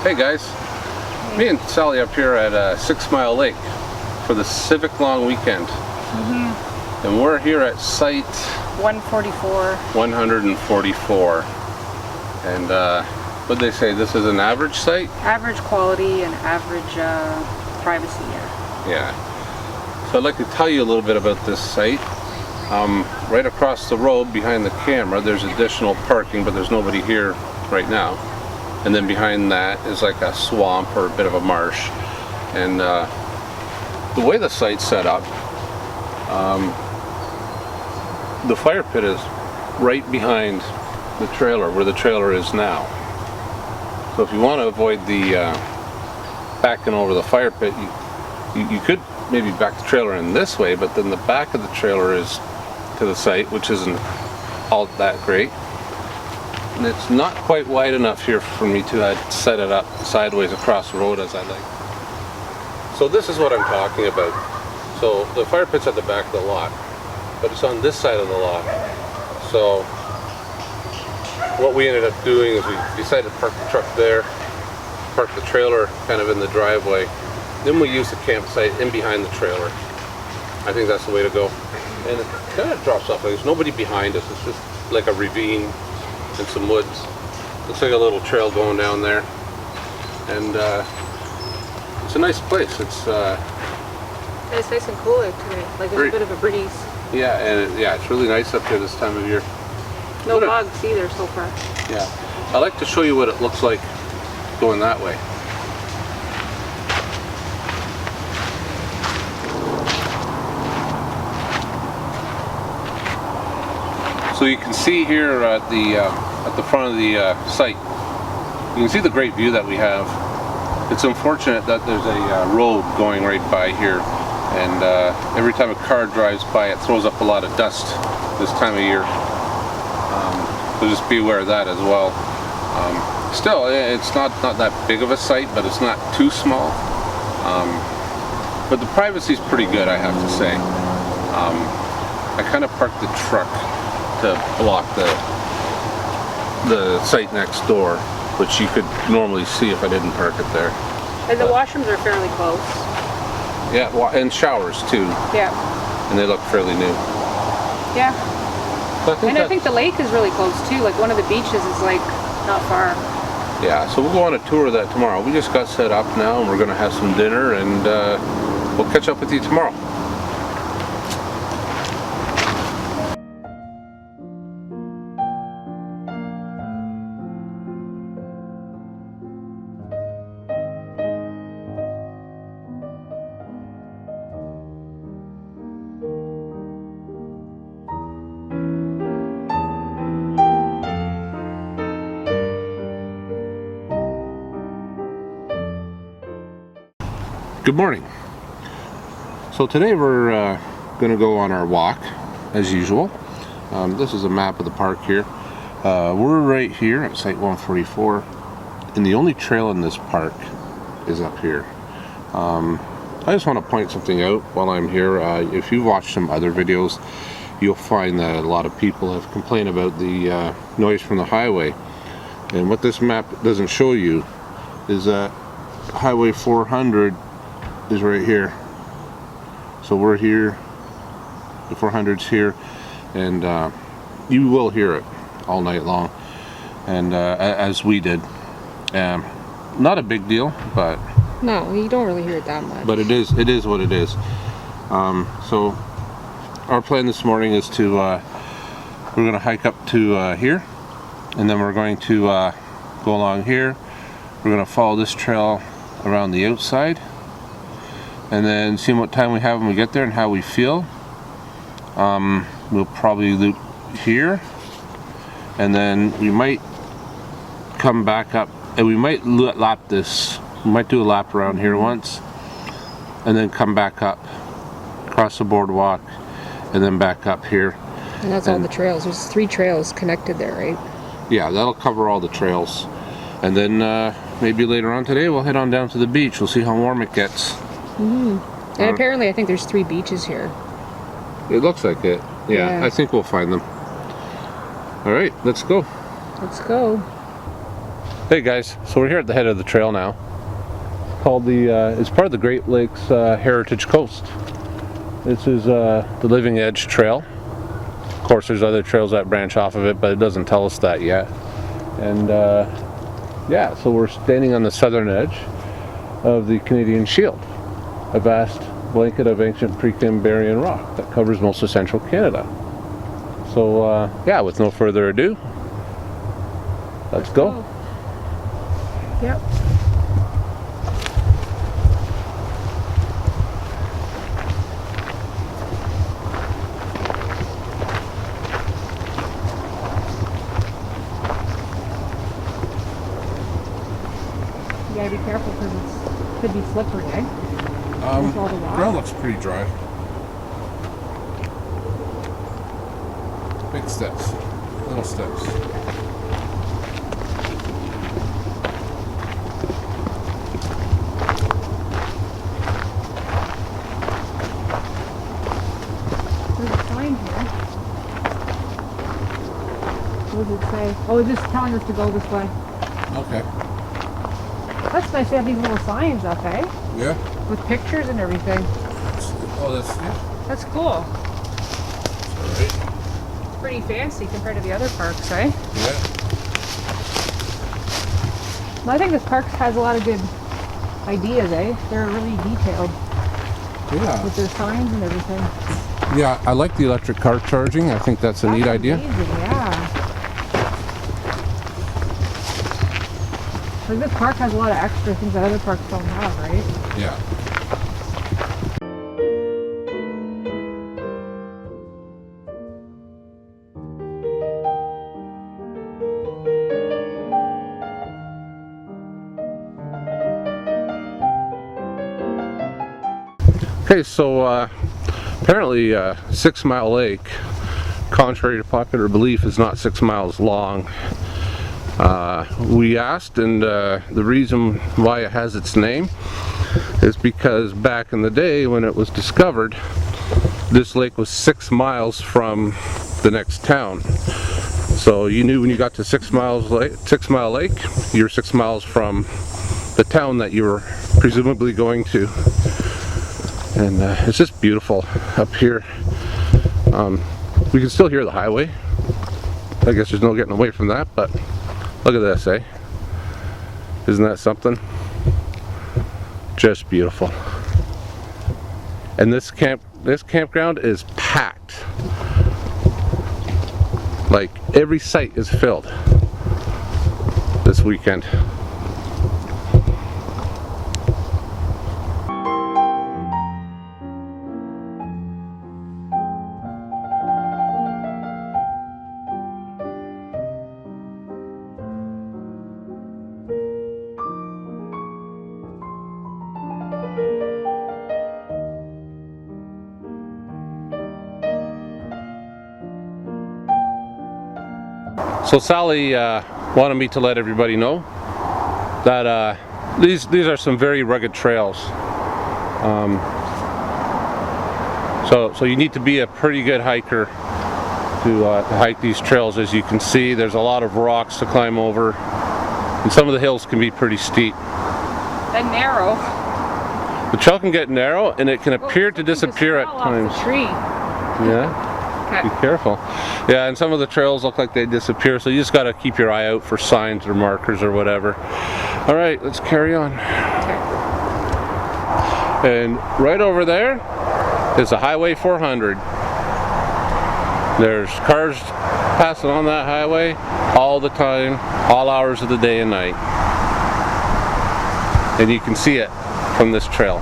Hey guys, me and Sally up here at 6 Mile Lake for the Civic Long Weekend. And we're here at site 144. And what did they say, this is an average site? Average quality and average privacy, yeah. Yeah. So I'd like to tell you a little bit about this site. Right across the road behind the camera there's additional parking, but there's nobody here right now. And then behind that is like a swamp or a bit of a marsh. And the way the site's set up, the fire pit is right behind the trailer, where the trailer is now. So if you want to avoid the backing over the fire pit, you could maybe back the trailer in this way, but then the back of the trailer is to the site, which isn't all that great. And it's not quite wide enough here for me to set it up sideways across the road as I like. So this is what I'm talking about. So the fire pit's at the back of the lot, but it's on this side of the lot. So what we ended up doing is we decided to park the truck there, park the trailer kind of in the driveway, then we use the campsite in behind the trailer. I think that's the way to go. And it kind of drops off. There's nobody behind us. It's just like a ravine and some woods. Looks like a little trail going down there. And it's a nice place. It's nice and cool today. Like there's a bit of a breeze. Yeah, and it's really nice up here this time of year. No bugs either so far. Yeah. I'd like to show you what it looks like going that way. So you can see here at the front of the site, you can see the great view that we have. It's unfortunate that there's a road going right by here, and every time a car drives by it throws up a lot of dust this time of year. So just be aware of that as well. Still, it's not that big of a site, but it's not too small. But the privacy is pretty good, I have to say. I kind of parked the truck to block the site next door, which you could normally see if I didn't park it there. And the washrooms are fairly close. Yeah, and showers too. Yeah. And they look fairly new. Yeah. So I think the lake is really close too. Like one of the beaches is like not far. Yeah, so we'll go on a tour of that tomorrow. We just got set up now and we're going to have some dinner, and we'll catch up with you tomorrow. Good morning. So today we're going to go on our walk as usual. This is a map of the park here. We're right here at site 144, and the only trail in this park is up here. I just want to point something out while I'm here. If you've watched some other videos, you'll find that a lot of people have complained about the noise from the highway. And what this map doesn't show you is that Highway 400 is right here. So we're here, the 400's here, and you will hear it all night long, and as we did. not a big deal, but No, you don't really hear it that much. it is what it is. So our plan this morning is to we're going to hike up to here, and then we're going to go along here. We're going to follow this trail around the outside, and then see what time we have when we get there and how we feel. We'll probably loop here, and then we might come back up, and we might lap this. We might do a lap around here once, and then come back up, across the boardwalk, and then back up here. And that's all the trails. There's 3 trails connected there, right? Yeah, that'll cover all the trails. And then maybe later on today we'll head on down to the beach. We'll see how warm it gets. And apparently I think there's 3 beaches here. It looks like it. Yeah, I think we'll find them. All right, let's go. Let's go. Hey guys, so we're here at the head of the trail now. Called it's part of the Great Lakes Heritage Coast. This is the Living Edge Trail. Of course, there's other trails that branch off of it, but it doesn't tell us that yet. And yeah, so we're standing on the southern edge of the Canadian Shield, a vast blanket of ancient Precambrian rock that covers most of central Canada. So yeah, with no further ado, let's go. Yep. You gotta be careful because it could be slippery, eh? With all the rock. Ground looks pretty dry. Big steps, little steps. There's a sign here. What does it say? Oh, it's just telling us to go this way. Okay. That's nice to have these little signs up, eh? Yeah. With pictures and everything. Oh, that's yeah. That's cool. It's pretty fancy compared to the other parks, eh? Yeah. Well, I think this park has a lot of good ideas, eh? They're really detailed Yeah. with their signs and everything. Yeah, I like the electric car charging. I think that's a neat idea. Amazing, yeah. Like this park has a lot of extra things that other parks don't have, right? Yeah. Okay, so apparently 6 Mile Lake, contrary to popular belief, is not 6 miles long. We asked, and the reason why it has its name is because back in the day when it was discovered, this lake was 6 miles from the next town. So you knew when you got to 6 Mile Lake, you're 6 miles from the town that you were presumably going to. And it's just beautiful up here. We can still hear the highway. I guess there's no getting away from that, but look at this, eh? Isn't that something? Just beautiful. And this campground is packed. Like every site is filled this weekend. So Sally wanted me to let everybody know that these are some very rugged trails. So you need to be a pretty good hiker to hike these trails. As you can see, there's a lot of rocks to climb over, and some of the hills can be pretty steep. And narrow. The trail can get narrow, and it can appear to disappear at times. The tree. Yeah. Okay. Be careful. Yeah, and some of the trails look like they disappear, so you just got to keep your eye out for signs or markers or whatever. All right, let's carry on. And right over there is the Highway 400. There's cars passing on that highway all the time, all hours of the day and night. And you can see it from this trail.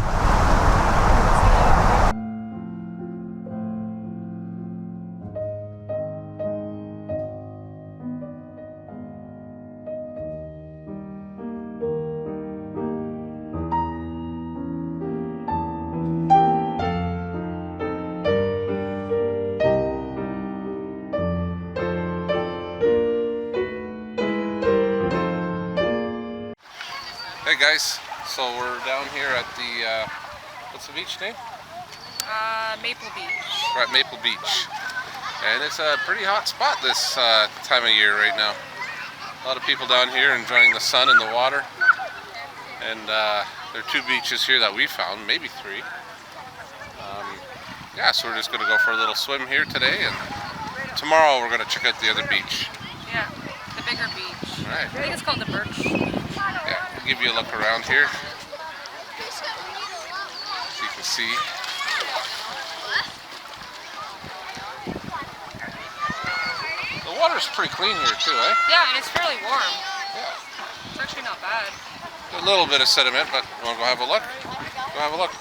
Hey guys, so we're down here at the, what's the beach name? Maple Beach. We're at Maple Beach. And it's a pretty hot spot this time of year right now. A lot of people down here enjoying the sun and the water. And there are 2 beaches here that we found, maybe 3. Yeah, so we're just going to go for a little swim here today, and tomorrow we're going to check out the other beach. Yeah, the bigger beach. All right. I think it's called the Birch. Yeah, we'll give you a look around here so you can see. The water's pretty clean here too, eh? Yeah, and it's fairly warm. Yeah. It's actually not bad. A little bit of sediment, but you want to go have a look? Go have a look.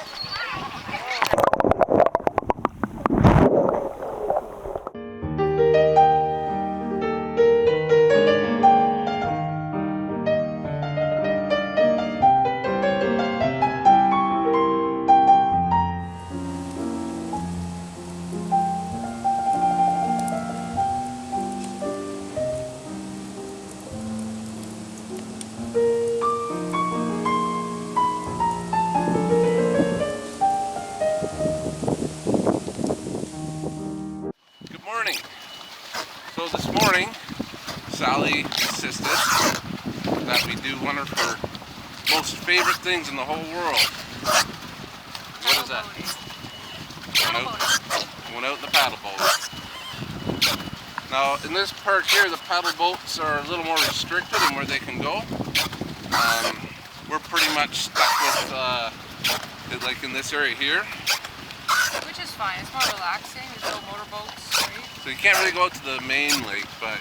So this morning, Sally insisted that we do one of her most favorite things in the whole world. What is that? Went out in the paddle boat. Now in this part here, the paddle boats are a little more restricted in where they can go. We're pretty much stuck with like in this area here. Which is fine. It's more relaxing. There's no motorboats, right? So you can't really go out to the main lake, but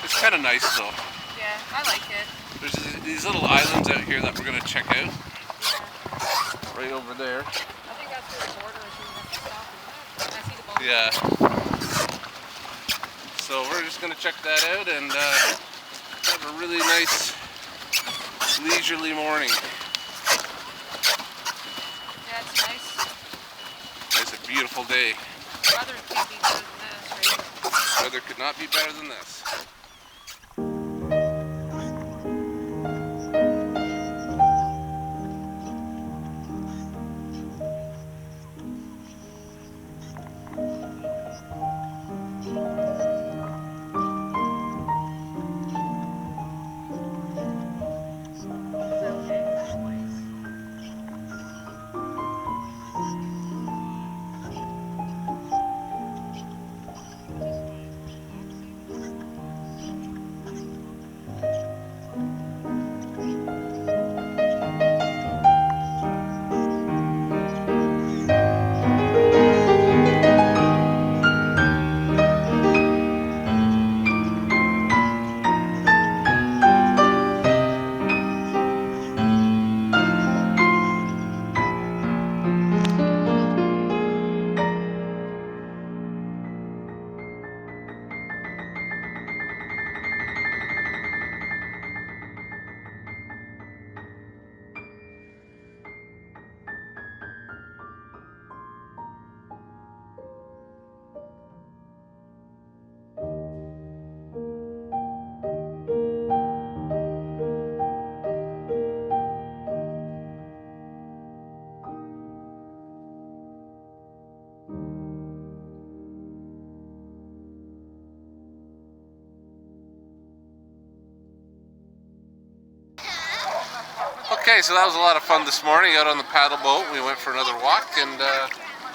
it's kind of nice though. Yeah, I like it. There's these little islands out here that we're going to check out. Yeah. Right over there. I think that's where the border is. I see the boat. Yeah. So we're just going to check that out and have a really nice leisurely morning. Yeah, it's nice. It's a beautiful day. Weather could be better than this, right? Weather could not be better than this. Okay, so that was a lot of fun this morning out on the paddle boat. We went for another walk, and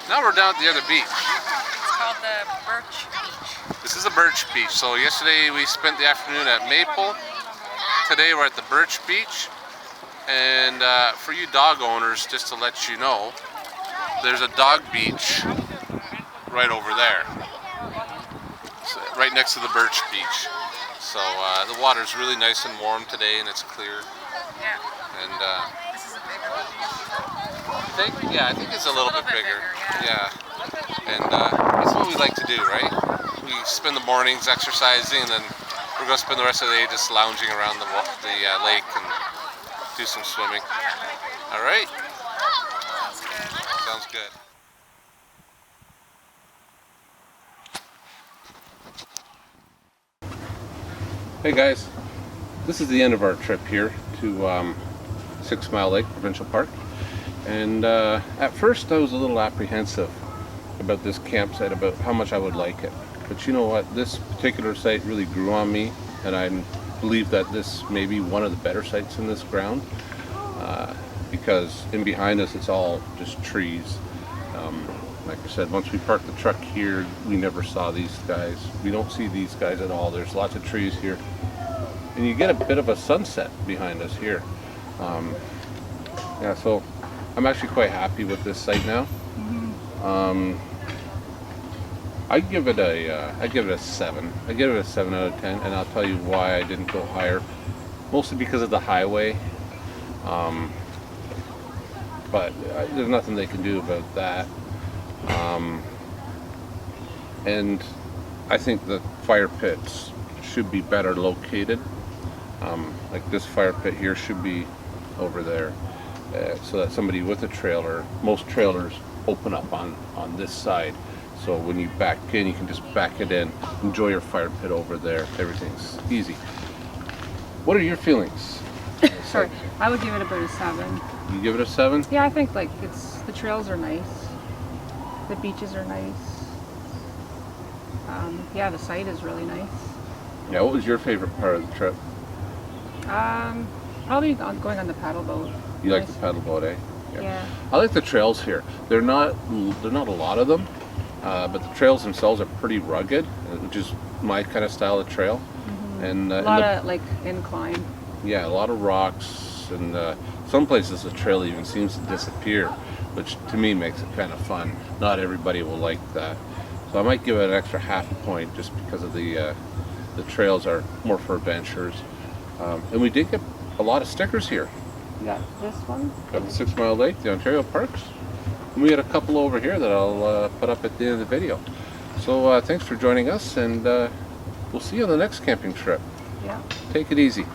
now we're down at the other beach. It's called the Birch Beach. This is the Birch Beach. So yesterday we spent the afternoon at Maple. Today we're at the Birch Beach. And for you dog owners, just to let you know, there's a dog beach right over there. So, right next to the Birch Beach. So the water's really nice and warm today, and it's clear. Yeah. And This is a bigger beach. I think it's a little bit bigger. Yeah. And it's what we like to do, right? We spend the mornings exercising, and then we're going to spend the rest of the day just lounging around the lake and do some swimming. All right? Sounds good. Hey guys, this is the end of our trip here to 6 Mile Lake Provincial Park. And at first I was a little apprehensive about this campsite, about how much I would like it. But you know what? This particular site really grew on me, and I believe that this may be one of the better sites in this ground, because in behind us it's all just trees. Like I said, once we parked the truck here, we never saw these guys. We don't see these guys at all. There's lots of trees here. And you get a bit of a sunset behind us here. Yeah, so I'm actually quite happy with this site now. I'd give it a 7. I give it a 7 out of 10, and I'll tell you why I didn't go higher. Mostly because of the highway. But there's nothing they can do about that. And I think the fire pits should be better located. Like this fire pit here should be over there, so that somebody with a trailer, most trailers open up on this side. So when you back in, you can just back it in, enjoy your fire pit over there. Everything's easy. What are your feelings? Sorry, I would give it about a 7. You give it a 7? Yeah, I think like the trails are nice. The beaches are nice. Yeah, the site is really nice. Yeah, what was your favorite part of the trip? Probably going on the paddle boat. You like the paddle boat, eh? Yeah. I like the trails here. They're not a lot of them, but the trails themselves are pretty rugged, which is my kind of style of trail. And A lot of like incline. yeah, a lot of rocks, and some places the trail even seems to disappear, which to me makes it kind of fun. Not everybody will like that, so I might give it an extra half a point just because of the trails are more for adventurers. And we did get a lot of stickers here. You got this one. Got the 6 Mile Lake, the Ontario Parks. And we had a couple over here that I'll put up at the end of the video. So thanks for joining us, and we'll see you on the next camping trip. Yeah. Take it easy.